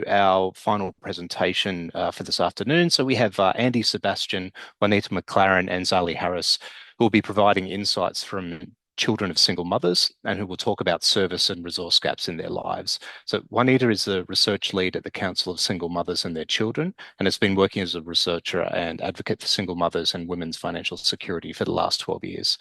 our final presentation for this afternoon. So we have Andi, Sebastian, Juanita, McLaren, and Zali Harris, who will be providing insights from children of single mothers and who will talk about service and resource gaps in their lives. So Juanita is the research lead at the Council of Single Mothers and Their Children and has been working as a researcher and advocate for single mothers and women's financial security for the last 12 years.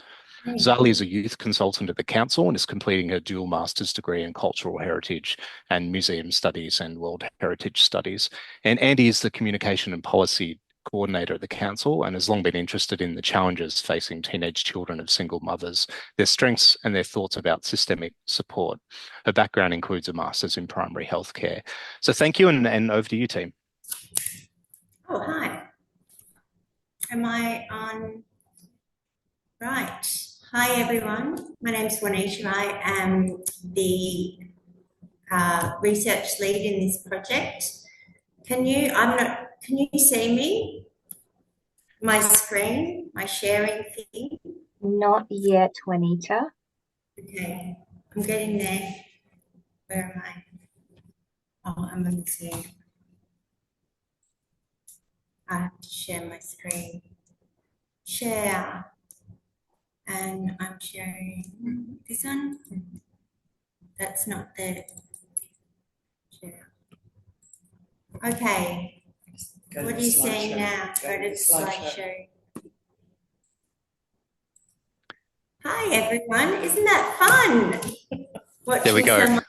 Zali is a youth consultant at the council and is completing her dual master's degree in cultural heritage and museum studies and world heritage studies. And Andi is the communication and policy coordinator at the council and has long been interested in the challenges facing teenage children of single mothers, their strengths and their thoughts about systemic support. Her background includes a master's in primary healthcare. So thank you, and over to you, team. Oh, hi. Am I on? Right. Hi, everyone. My name is Juanita. I am the research lead in this project. Can you see me? My screen, my sharing thing? Not yet, Juanita. Okay, I'm getting there. Where am I? Oh, I'm on Zoom. I have to share my screen. Share. And I'm sharing this one. That's not the share. Okay. What are you saying now? Go to the slideshow. Hi, everyone. Isn't that fun? There we go.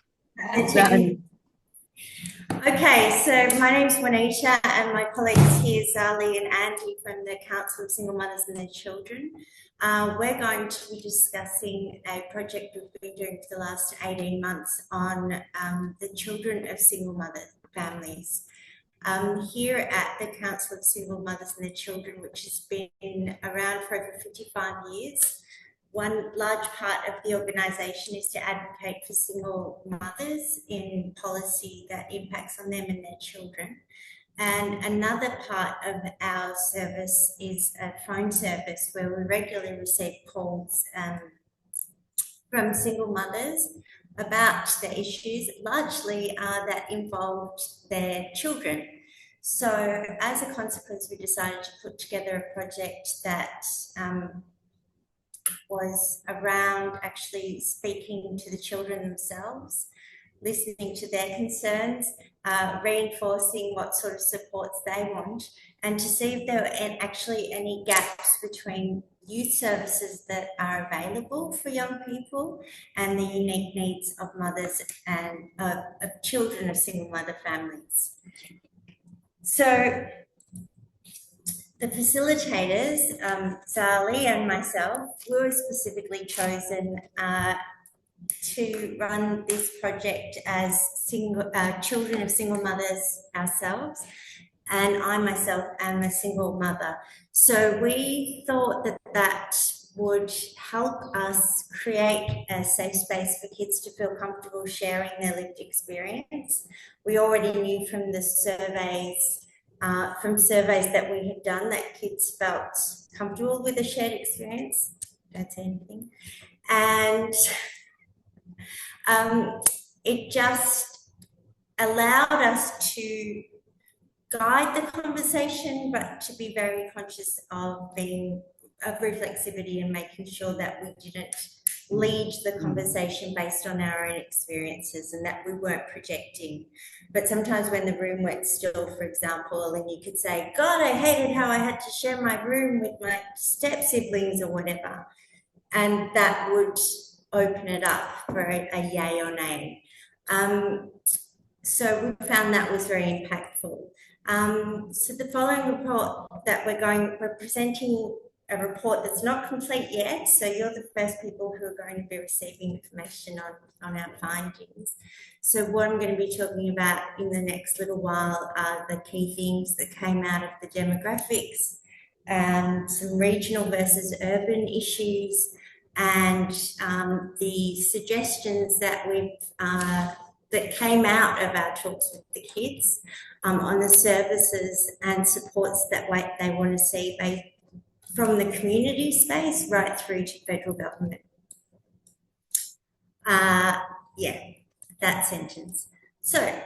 Okay, so my name's Juanita and my colleagues here, Zali and Andi from the Council of Single Mothers and Their Children. We're going to be discussing a project we've been doing for the last 18 months on the children of single mother families. Here at the Council of Single Mothers and Their Children, which has been around for over 55 years, one large part of the organisation is to advocate for single mothers in policy that impacts on them and their children. And another part of our service is a phone service where we regularly receive calls from single mothers about the issues, largely that involved their children. So as a consequence, we decided to put together a project that was around actually speaking to the children themselves, listening to their concerns, reinforcing what sort of supports they want, and to see if there were actually any gaps between youth services that are available for young people and the unique needs of mothers and of children of single mother families. So the facilitators, Zali and myself, were specifically chosen to run this project as children of single mothers ourselves, and I myself am a single mother. So we thought that that would help us create a safe space for kids to feel comfortable sharing their lived experience. We already knew from the surveys that we had done that kids felt comfortable with a shared experience. Don't say anything. And it just allowed us to guide the conversation, but to be very conscious of reflexivity and making sure that we didn't lead the conversation based on our own experiences and that we weren't projecting. But sometimes when the room went still, for example, and you could say, God, I hated how I had to share my room with my step siblings or whatever. And that would open it up for a yay or nay. So we found that was very impactful. So the following report that we're presenting a report that's not complete yet, so you're the first people who are going to be receiving information on our findings. So what I'm going to be talking about in the next little while are the key things that came out of the demographics, some regional versus urban issues, and the suggestions that that came out of our talks with the kids on the services and supports that they want to see from the community space right through to federal government. Yeah, that sentence. So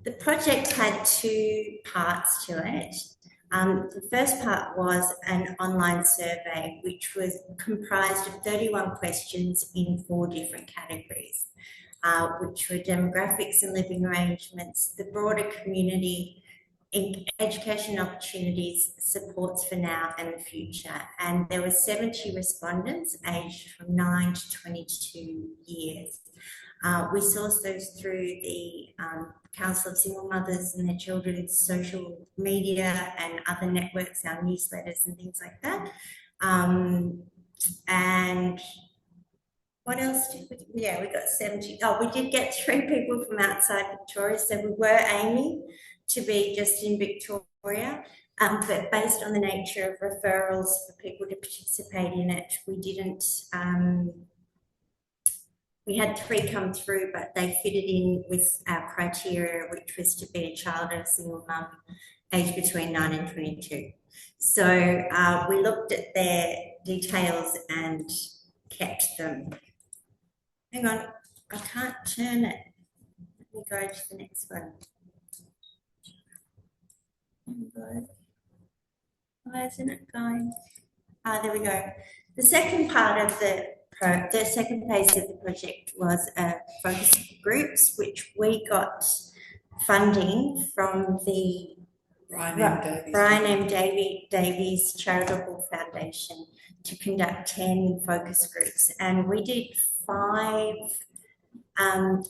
The project had two parts to it. The first part was an online survey, which was comprised of 31 questions in 4 different categories, which were demographics and living arrangements, the broader community, education opportunities, supports for now and the future. And there were 70 respondents aged from 9 to 22 years. We sourced those through the Council of Single Mothers and their Children's social media and other networks, our newsletters and things like that. And what else did we do? Yeah, we got 70. Oh, we did get 3 people from outside Victoria, so we were aiming to be just in Victoria. But based on the nature of referrals for people to participate in it, we didn't. We had 3 come through, but they fitted in with our criteria, which was to be a child of a single mum aged between 9 and 22. So we looked at their details and kept them. Hang on, I can't turn it. Let me go to the next one. Why isn't it going? There we go. The second part of the second phase of the project was focus groups, which we got funding from the Brian M. Davies Charitable Foundation to conduct 10 focus groups. And we did 5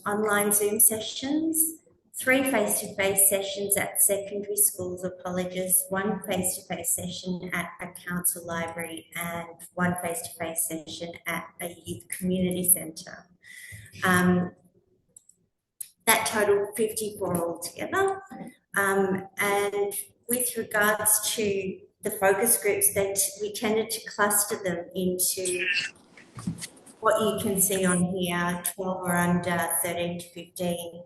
online Zoom sessions, 3 face-to-face sessions at secondary schools or colleges, 1 face-to-face session at a council library, and 1 face-to-face session at a youth community centre. That totaled 54 altogether. And with regards to the focus groups, we tended to cluster them into what you can see on here, 12 or under, 13 to 15,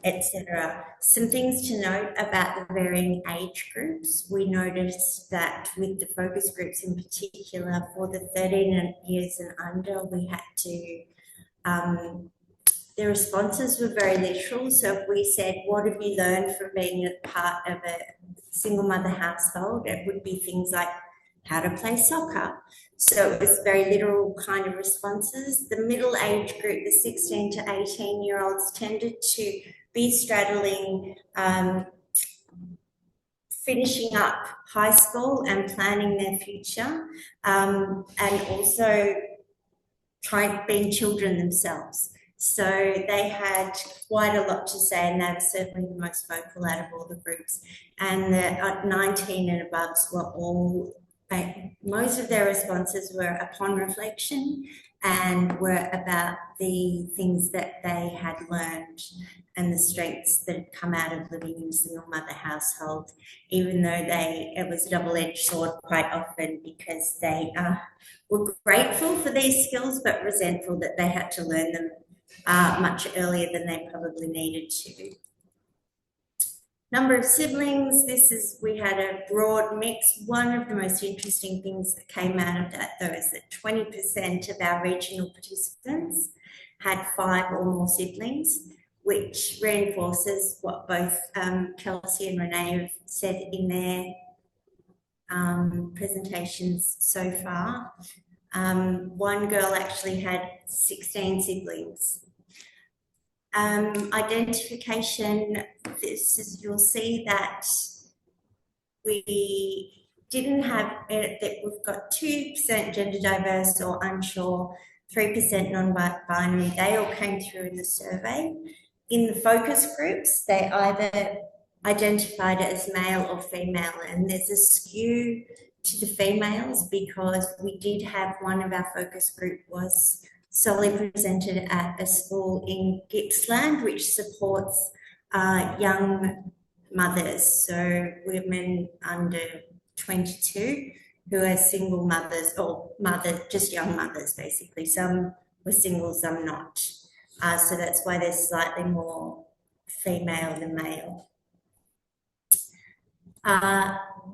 etc. Some things to note about the varying age groups. We noticed that with the focus groups in particular, for the 13 years and under, we had to, the responses were very literal. So if we said, what have you learned from being a part of a single mother household? It would be things like how to play soccer. So it was very literal kind of responses. The middle age group, the 16 to 18-year-olds, tended to be straddling finishing up high school and planning their future, and also being children themselves. So they had quite a lot to say, and they were certainly the most vocal out of all the groups. And the 19 and above were all, most of their responses were upon reflection and were about the things that they had learned and the strengths that had come out of living in a single mother household, even though it was a double-edged sword quite often, because they were grateful for these skills but resentful that they had to learn them much earlier than they probably needed to. Number of siblings, we had a broad mix. One of the most interesting things that came out of that, though, is that 20% of our regional participants had 5 or more siblings, which reinforces what both Kelsey and Renee have said in their presentations so far. One girl actually had 16 siblings. Identification, you'll see that we didn't have it, that we've got 2% gender diverse or unsure, 3% non-binary. They all came through in the survey. In the focus groups, they either identified as male or female, and there's a skew to the females because we did have one of our focus group was solely presented at a school in Gippsland, which supports young mothers, so women under 22 who are single mothers or just young mothers, basically. Some were single, some not. So that's why there's slightly more female than male.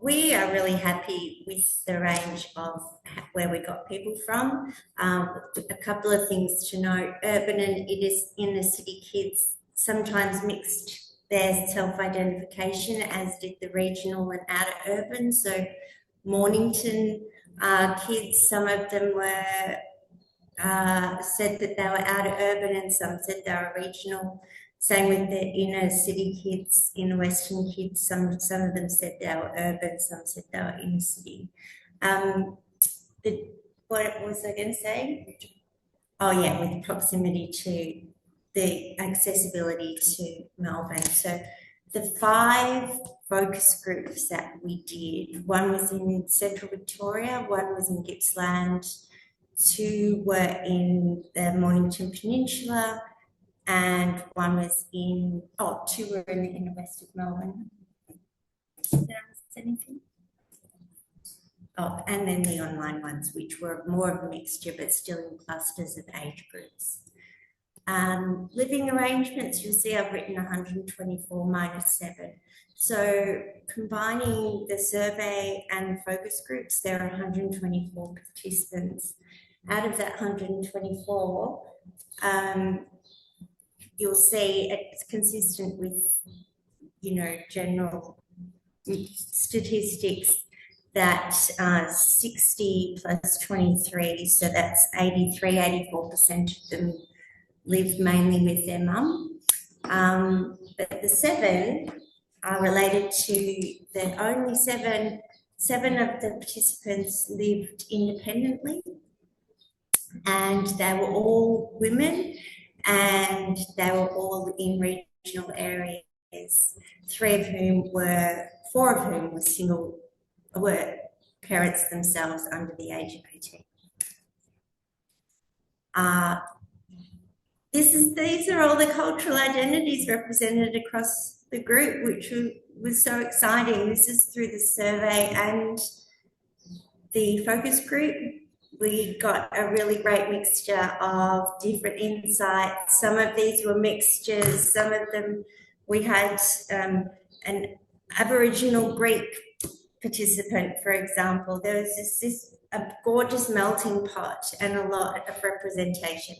We are really happy with the range of where we got people from. A couple of things to note: urban and inner city kids, sometimes mixed their self-identification, as did the regional and outer urban. So Mornington kids, some of them were said that they were outer urban and some said they were regional. Same with the inner city kids, inner western kids. Some of them said they were urban, some said they were inner city. What was I going to say? Oh yeah, with proximity to the accessibility to Melbourne. So the 5 focus groups that we did, one was in Central Victoria, one was in Gippsland, 2 were in the Mornington Peninsula, and one was in, 2 were in the inner west of Melbourne. Did I miss anything? Oh, and then the online ones, which were more of a mixture, but still in clusters of age groups. Living arrangements, you'll see I've written 124 minus 7. So combining the survey and focus groups, there are 124 participants. Out of that 124, you'll see it's consistent with, general statistics that 60 plus 23, so that's 84% of them live mainly with their mum. But the 7 are related to the only 7 of the participants lived independently, and they were all women, and they were all in regional areas. 4 of whom were parents themselves under the age of 18. These are all the cultural identities represented across the group, which was so exciting. This is through the survey and the focus group. We got a really great mixture of different insights. Some of these were mixtures. Some of them we had an Aboriginal Greek participant, for example. There was a gorgeous melting pot and a lot of representation.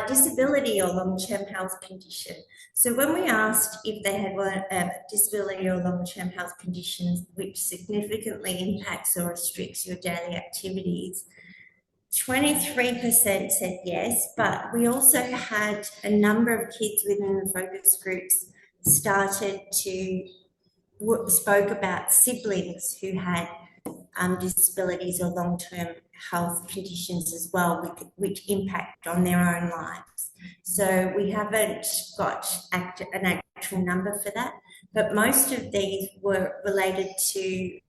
Disability or long-term health condition. So when we asked if they had disability or long-term health conditions which significantly impacts or restricts your daily activities, 23% said yes, but we also had a number of kids within the focus groups spoke about siblings who had disabilities or long-term health conditions as well, which impact on their own lives. So we haven't got an actual number for that, but most of these were related to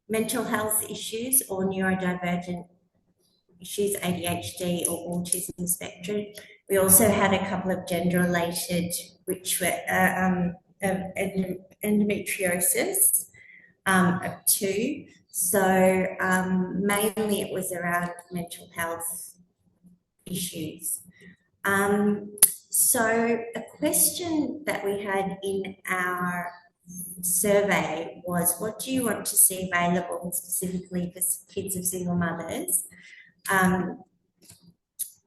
mental health issues or neurodivergent issues, ADHD or autism spectrum. We also had a couple of gender-related, which were endometriosis, of 2. So mainly it was around mental health issues. So a question that we had in our survey was, what do you want to see available specifically for kids of single mothers?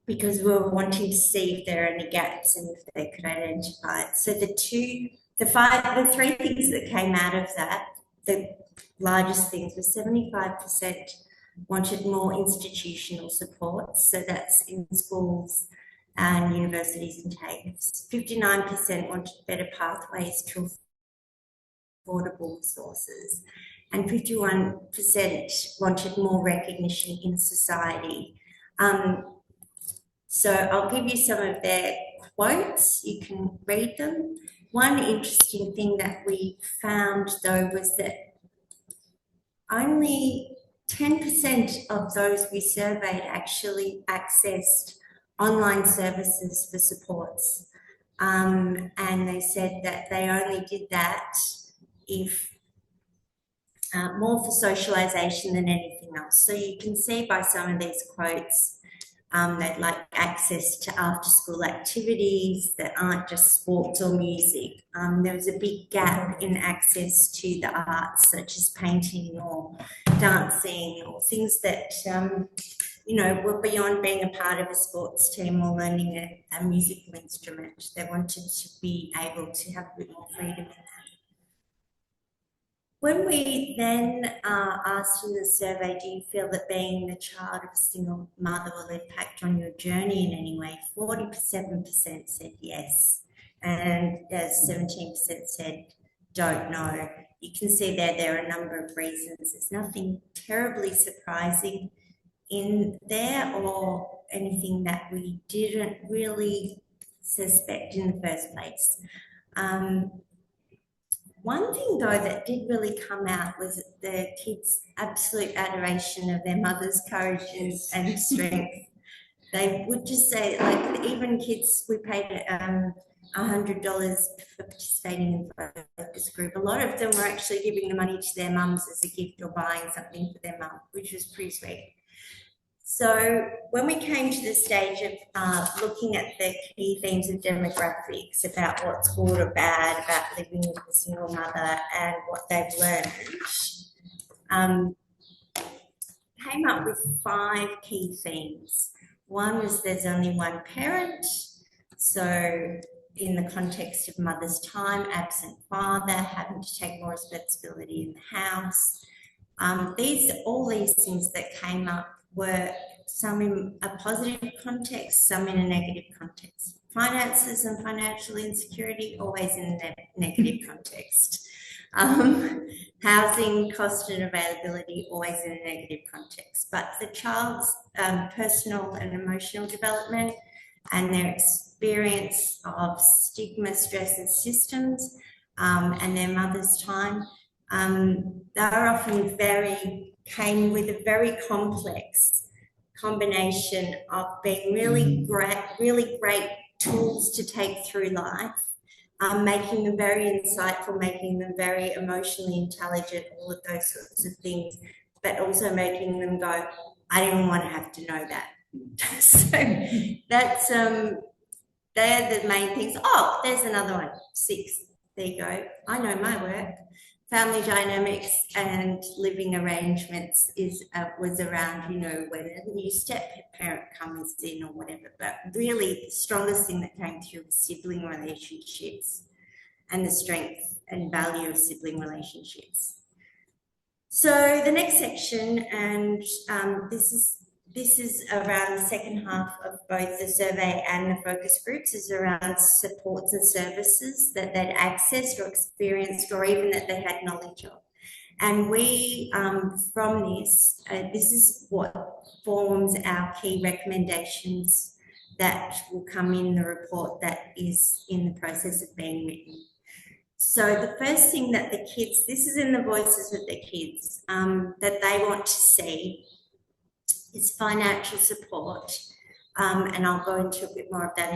Because we were wanting to see if there are any gaps and if they could identify it. So the 3 things that came out of that, the largest things were 75% wanted more institutional support, so that's in schools and universities and TAFEs. 59% wanted better pathways to affordable resources, and 51% wanted more recognition in society. So I'll give you some of their quotes, you can read them. One interesting thing that we found, though, was that only 10% of those we surveyed actually accessed online services for supports. And they said that they only did that if more for socialisation than anything else. So you can see by some of these quotes, they'd like access to after-school activities that aren't just sports or music. There was a big gap in access to the arts, such as painting or dancing, or things that were beyond being a part of a sports team or learning a musical instrument. They wanted to be able to have a bit more freedom in that. When we then asked in the survey, do you feel that being the child of a single mother will impact on your journey in any way? 47% said yes, and 17% said don't know. You can see there are a number of reasons. There's nothing terribly surprising in there or anything that we didn't really suspect in the first place. One thing though that did really come out was the kids' absolute adoration of their mother's courage and strength. They would just say, like, even kids, we paid $100 for participating in the focus group. A lot of them were actually giving the money to their mums as a gift or buying something for their mum, which was pretty sweet. So when we came to the stage of looking at the key themes of demographics about what's good or bad about living with a single mother and what they've learned, came up with 5 key themes. One was there's only one parent. So in the context of mother's time, absent father, having to take more responsibility in the house. All these things that came up were some in a positive context, some in a negative context. Finances and financial insecurity, always in a negative context. Housing cost and availability, always in a negative context. But the child's personal and emotional development and their experience of stigma, stress and systems and their mother's time, they are often came with a very complex combination of being really great tools to take through life, making them very insightful, making them very emotionally intelligent, all of those sorts of things, but also making them go, I didn't want to have to know that. So that's, they're the main things. Oh, there's another one, 6. There you go. I know my work. Family dynamics and living arrangements was around, when a new step-parent comes in or whatever. But really, the strongest thing that came through was sibling relationships and the strength and value of sibling relationships. So the next section, and this is around the second half of both the survey and the focus groups, is around supports and services that they'd accessed or experienced or even that they had knowledge of. And we, from this is what forms our key recommendations that will come in the report that is in the process of being written. So the first thing that the kids, this is in the voices of the kids, that they want to see is financial support, and I'll go into a bit more of that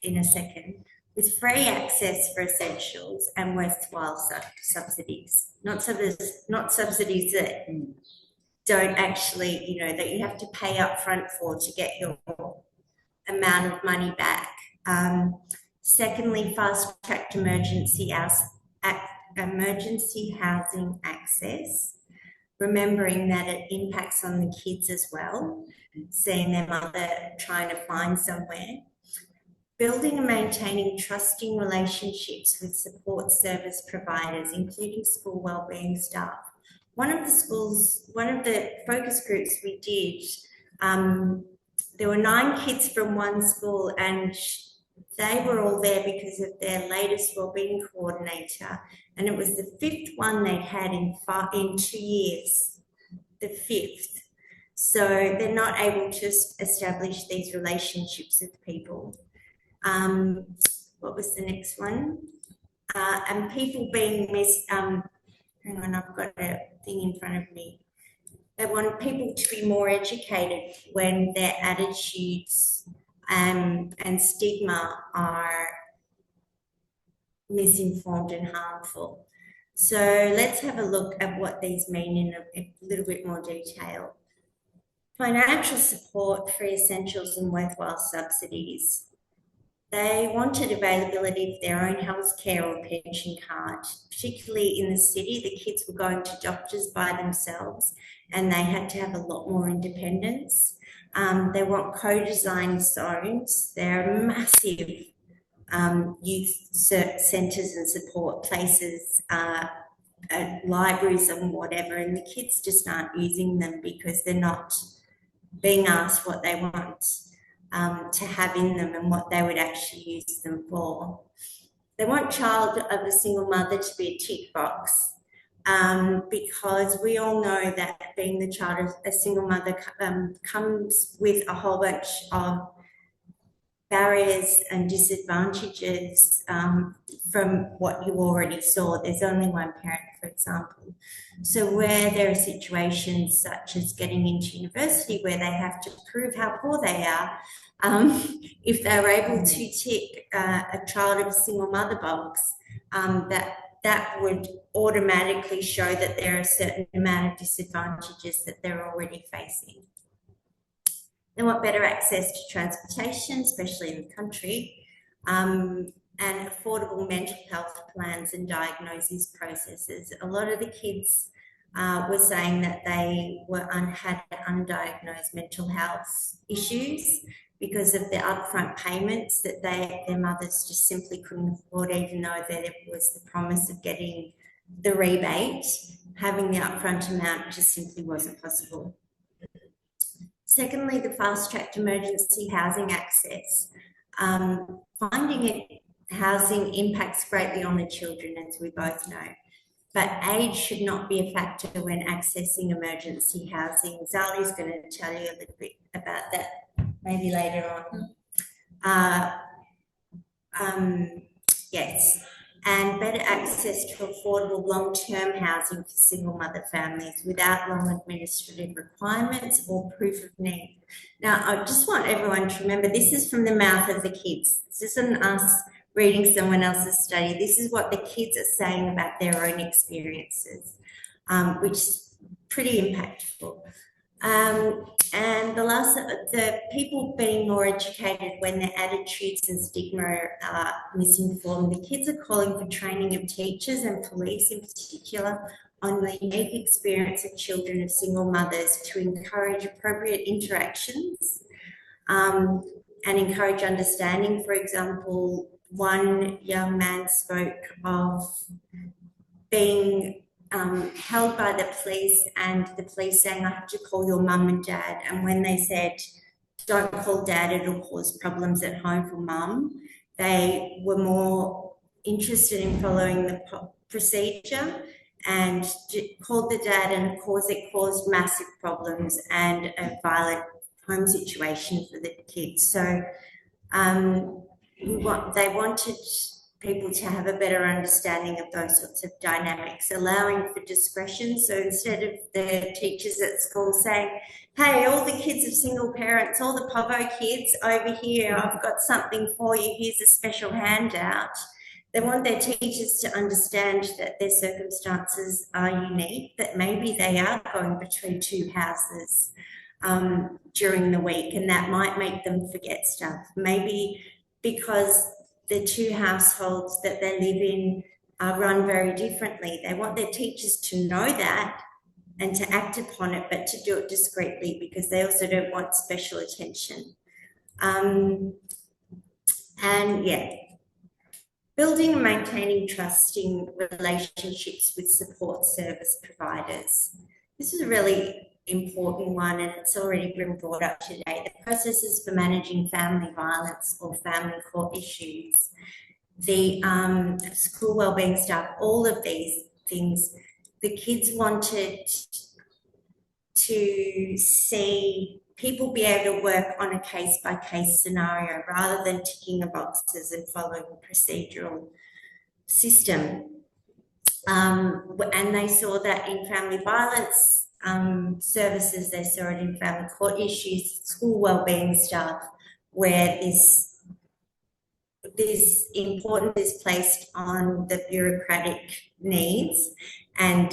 in a second, with free access for essentials and worthwhile subsidies. Not subsidies that don't actually, that you have to pay up front for to get your amount of money back. Secondly, fast-tracked emergency housing access, remembering that it impacts on the kids as well, seeing their mother trying to find somewhere. Building and maintaining trusting relationships with support service providers, including school wellbeing staff. One of the focus groups we did, there were 9 kids from one school and they were all there because of their latest wellbeing coordinator, and it was the 5th one they'd had in 2 years, the 5th. So they're not able to establish these relationships with people. What was the next one? And people being hang on, I've got a thing in front of me. They want people to be more educated when their attitudes and stigma are misinformed and harmful. So let's have a look at what these mean in a little bit more detail. Financial support, free essentials and worthwhile subsidies. They wanted availability of their own healthcare or pension card, particularly in the city. The kids were going to doctors by themselves and they had to have a lot more independence. They want co-designed zones. There are massive youth centres and support places, libraries and whatever, and the kids just aren't using them because they're not being asked what they want to have in them and what they would actually use them for. They want child of a single mother to be a tick box, because we all know that being the child of a single mother comes with a whole bunch of barriers and disadvantages from what you already saw. There's only one parent, for example. So where there are situations such as getting into university where they have to prove how poor they are, if they're able to tick a child of a single mother box, that would automatically show that there are a certain amount of disadvantages that they're already facing. They want better access to transportation, especially in the country, and affordable mental health plans and diagnosis processes. A lot of the kids were saying that they had undiagnosed mental health issues because of the upfront payments that their mothers just simply couldn't afford, even though there was the promise of getting the rebate. Having the upfront amount just simply wasn't possible. Secondly, the fast-tracked emergency housing access. Finding housing impacts greatly on the children, as we both know, but age should not be a factor when accessing emergency housing. Zali is going to tell you a little bit about that maybe later on. Yes. And better access to affordable long-term housing for single mother families without long administrative requirements or proof of need. Now, I just want everyone to remember this is from the mouth of the kids. This isn't us reading someone else's study. This is what the kids are saying about their own experiences, which is pretty impactful. And the people being more educated when their attitudes and stigma are misinformed. The kids are calling for training of teachers and police in particular on the unique experience of children of single mothers to encourage appropriate interactions and encourage understanding. For example, one young man spoke of being held by the police and the police saying, I have to call your mum and dad. And when they said, don't call dad, it'll cause problems at home for mum, they were more interested in following the procedure and called the dad, and of course it caused massive problems and a violent home situation for the kids. So they wanted people to have a better understanding of those sorts of dynamics, allowing for discretion. So instead of the teachers at school saying, hey, all the kids of single parents, all the POVO kids over here, I've got something for you, here's a special handout. They want their teachers to understand that their circumstances are unique, that maybe they are going between two houses during the week, and that might make them forget stuff. Maybe because the two households that they live in are run very differently. They want their teachers to know that and to act upon it, but to do it discreetly because they also don't want special attention. And yeah, building and maintaining trusting relationships with support service providers. This is a really important one, and it's already been brought up today. The processes for managing family violence or family court issues, the school wellbeing staff, all of these things, the kids wanted to see people be able to work on a case-by-case scenario rather than ticking the boxes and following a procedural system. And they saw that in family violence services, they saw it in family court issues, school wellbeing staff, where this importance is placed on the bureaucratic needs and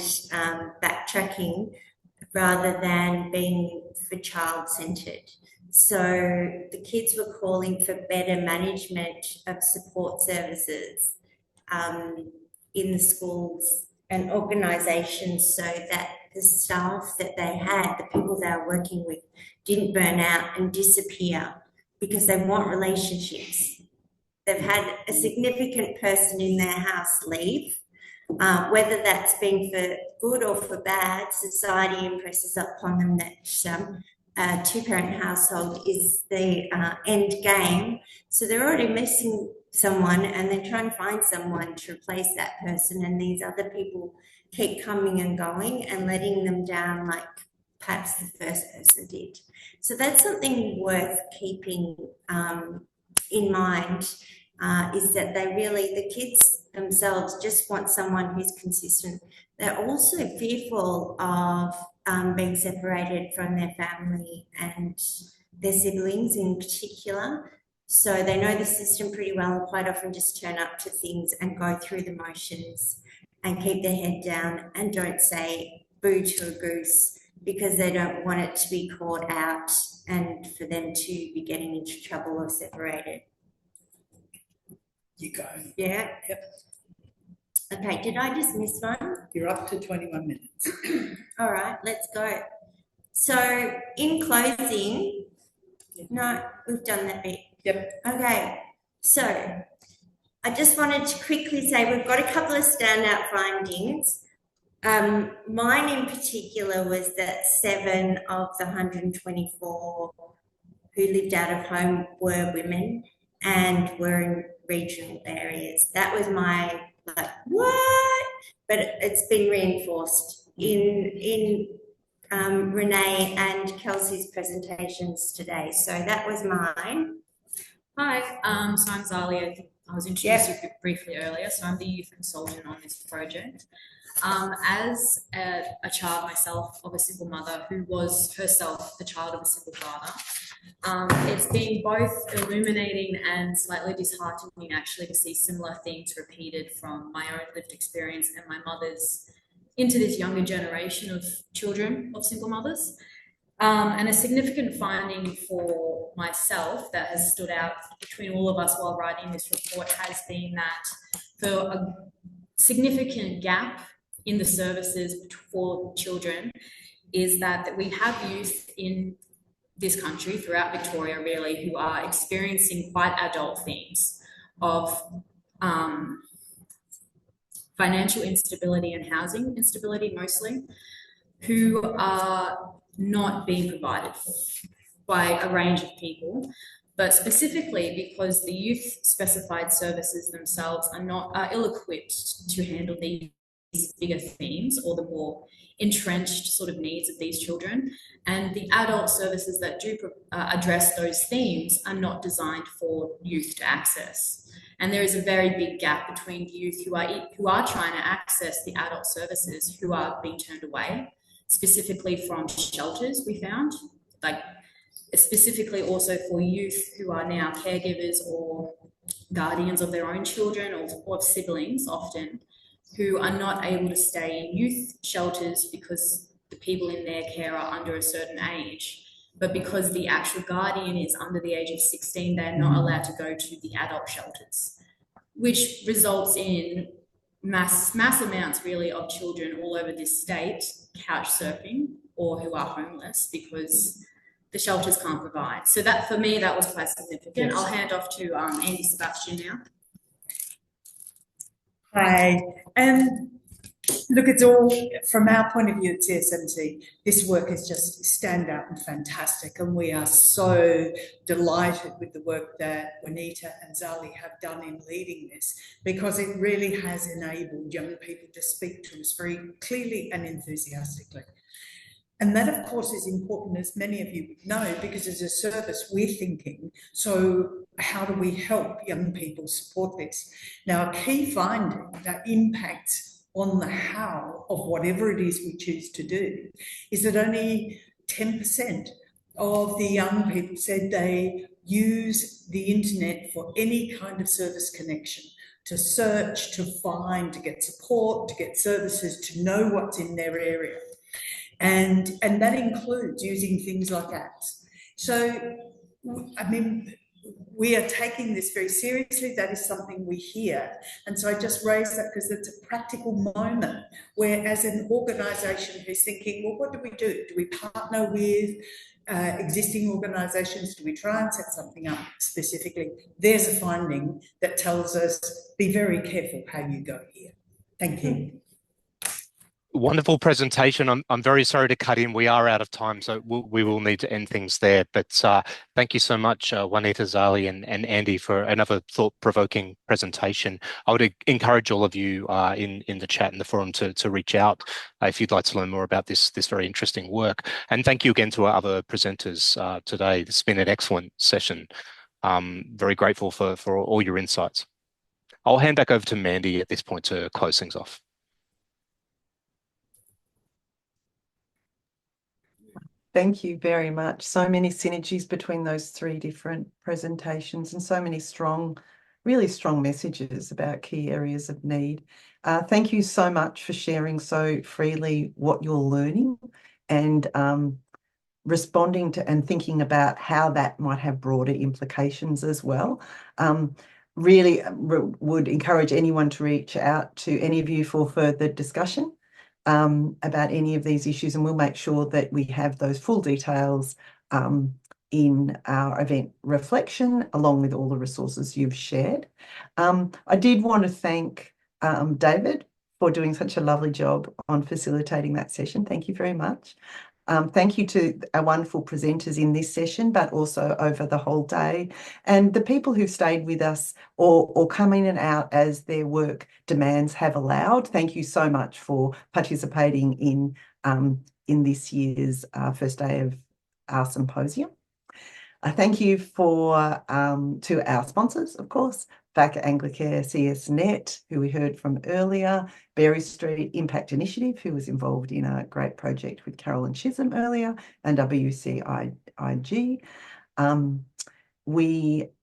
backtracking rather than being for child-centred. So the kids were calling for better management of support services in the schools and organisations so that the staff that they had, the people they were working with, didn't burn out and disappear because they want relationships. They've had a significant person in their house leave. Whether that's been for good or for bad, society impresses upon them that two-parent household is the end game. So they're already missing someone and they're trying to find someone to replace that person, and these other people keep coming and going and letting them down like perhaps the first person did. So that's something worth keeping in mind, is that the kids themselves just want someone who's consistent. They're also fearful of being separated from their family and their siblings in particular. So they know the system pretty well and quite often just turn up to things and go through the motions and keep their head down and don't say boo to a goose because they don't want it to be caught out and for them to be getting into trouble or separated. You go. Yeah? Yep. Okay, did I just miss one? You're up to 21 minutes. All right, let's go. So in closing, no, we've done that bit. Yep. Okay, so I just wanted to quickly say we've got a couple of standout findings. Mine in particular was that 7 of the 124 who lived out of home were women and were in regional areas. That was my, like, what? But it's been reinforced in Renee and Kelsey's presentations today. So that was mine. Hi, so I'm Zali. I think I was introduced to you briefly earlier. So I'm the youth consultant on this project. As a child myself of a single mother who was herself the child of a single father, it's been both illuminating and slightly disheartening actually to see similar themes repeated from my own lived experience and my mother's into this younger generation of children of single mothers. And a significant finding for myself that has stood out between all of us while writing this report has been that for a significant gap in the services for children is that we have youth in this country, throughout Victoria really, who are experiencing quite adult themes of financial instability and housing instability mostly, who are not being provided for by a range of people, but specifically because the youth specified services themselves are ill-equipped to handle these bigger themes or the more entrenched sort of needs of these children. And the adult services that do address those themes are not designed for youth to access. And there is a very big gap between youth who are trying to access the adult services who are being turned away, specifically from shelters we found, like specifically also for youth who are now caregivers or guardians of their own children or of siblings often, who are not able to stay in youth shelters because the people in their care are under a certain age. But because the actual guardian is under the age of 16, they're not allowed to go to the adult shelters, which results in mass amounts really of children all over this state couch surfing or who are homeless because the shelters can't provide. So that, for me, that was quite significant. Yes. I'll hand off to Andi Sebastian now. Hi. Look, it's all, from our point of view at CSMC, this work is just standout and fantastic, and we are so delighted with the work that Juanita and Zali have done in leading this, because it really has enabled young people to speak to us very clearly and enthusiastically. And that, of course, is important, as many of you know, because as a service, we're thinking, so how do we help young people support this? Now, a key finding that impacts on the how of whatever it is we choose to do is that only 10% of the young people said they use the internet for any kind of service connection, to search, to find, to get support, to get services, to know what's in their area. And that includes using things like apps. So, I mean, we are taking this very seriously. That is something we hear. And so I just raise that because it's a practical moment where, as an organisation who's thinking, well, what do we do? Do we partner with existing organisations? Do we try and set something up specifically? There's a finding that tells us, be very careful how you go here. Thank you. Wonderful presentation. I'm very sorry to cut in. We are out of time, so we will need to end things there. But thank you so much, Juanita, Zali, and Andi, for another thought-provoking presentation. I would encourage all of you in the chat and the forum to reach out if you'd like to learn more about this very interesting work. And thank you again to our other presenters today. It's been an excellent session. Very grateful for all your insights. I'll hand back over to Mandy at this point to close things off. Thank you very much. So many synergies between those three different presentations and so many strong, really strong messages about key areas of need. Thank you so much for sharing so freely what you're learning and responding to and thinking about how that might have broader implications as well. Really would encourage anyone to reach out to any of you for further discussion about any of these issues, and we'll make sure that we have those full details in our event reflection, along with all the resources you've shared. I did want to thank David for doing such a lovely job on facilitating that session. Thank you very much. Thank you to our wonderful presenters in this session, but also over the whole day, and the people who've stayed with us or come in and out as their work demands have allowed. Thank you so much for participating in this year's first day of our symposium. Thank you to our sponsors, of course, VAC Anglicare CSNet, who we heard from earlier, Berry Street Impact Initiative, who was involved in a great project with Carolyn Chisholm earlier, and WCIG.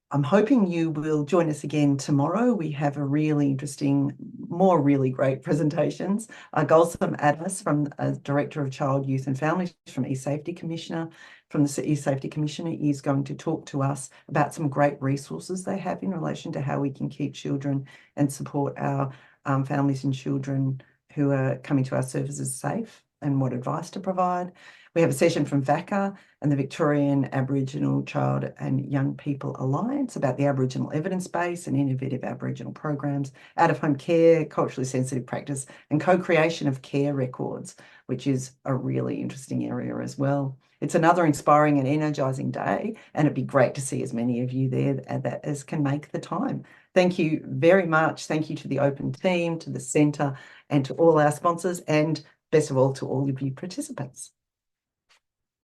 I'm hoping you will join us again tomorrow. We have a really interesting, really great presentations. Gulsum Adas, from Director of Child, Youth and Families from the East Safety Commissioner, is going to talk to us about some great resources they have in relation to how we can keep children and support our families and children who are coming to our services safe, and what advice to provide. We have a session from VACA and the Victorian Aboriginal Child and Young People Alliance about the Aboriginal evidence base and innovative Aboriginal programs, out-of-home care, culturally sensitive practice, and co-creation of care records, which is a really interesting area as well. It's another inspiring and energising day, and it'd be great to see as many of you there as can make the time. Thank you very much. Thank you to the Open team, to the Centre, and to all our sponsors, and best of all, to all of you participants.